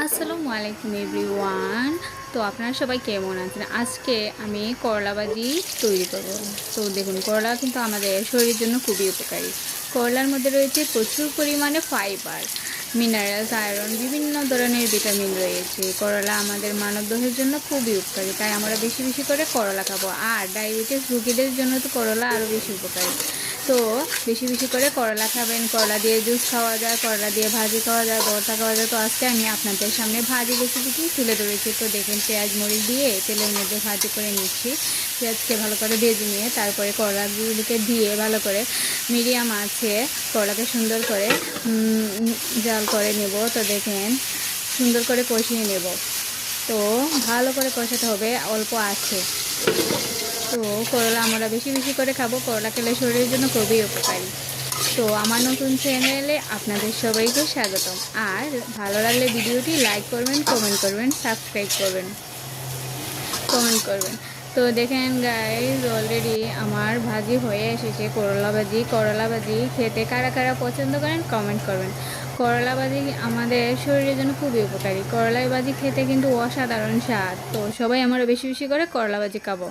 আসসালামু আলাইকুম এভরিওয়ান। তো আপনারা সবাই কেমন আছেন? আজকে আমি করলা ভাজি তৈরি করব। তো দেখুন, করলা কিন্তু আমাদের শরীরের জন্য খুবই উপকারী। করলার মধ্যে রয়েছে প্রচুর পরিমাণে ফাইবার, মিনারেলস, আয়রন, বিভিন্ন ধরনের ভিটামিন রয়েছে। করলা আমাদের মানবদেহের জন্য খুবই উপকারী, তাই আমরা বেশি বেশি করে করলা খাবো। আর ডায়াবেটিস রোগীদের জন্য তো করলা আরও বেশি উপকারী। তো বেশি বেশি করে করলা খাবেন। করলা দিয়ে জুস খাওয়া যায়, করলা দিয়ে ভাজি খাওয়া যায়, ভর্তা খাওয়া যায়। তো আজকে আমি আপনাদের সামনে ভাজি রেসিপিটি তুলে ধরেছি। তো দেখুন, পেঁয়াজ মরিচ দিয়ে তেলের মধ্যে ভাজি করে নিচ্ছি। পেঁয়াজকে ভালো করে ভেজে নিয়ে তারপরে করলাগুলিকে দিয়ে ভালো করে মিডিয়াম আছে করলাকে সুন্দর করে জাল করে নেব। তো দেখেন, সুন্দর করে কষিয়ে নেব। তো ভালো করে কষাতে হবে অল্প আছে। তো করলা আমরা বেশি বেশি করে খাবো। করলা খেলে শরীরের জন্য খুবই উপকারী। তো আমার নতুন চ্যানেলে আপনাদের সবাইকে স্বাগতম। আর ভালো লাগলে ভিডিওটি লাইক করবেন, কমেন্ট করবেন, সাবস্ক্রাইব করবেন, কমেন্ট করবেন। তো দেখেন গাইস, অলরেডি আমার ভাজি হয়ে এসেছে। করলা ভাজি খেতে কারা কারা পছন্দ করেন কমেন্ট করবেন। করলা ভাজি আমাদের শরীরের জন্য খুবই উপকারী। করলা ভাজি খেতে কিন্তু অসাধারণ স্বাদ। তো সবাই আমরা বেশি বেশি করে করলা ভাজি খাবো।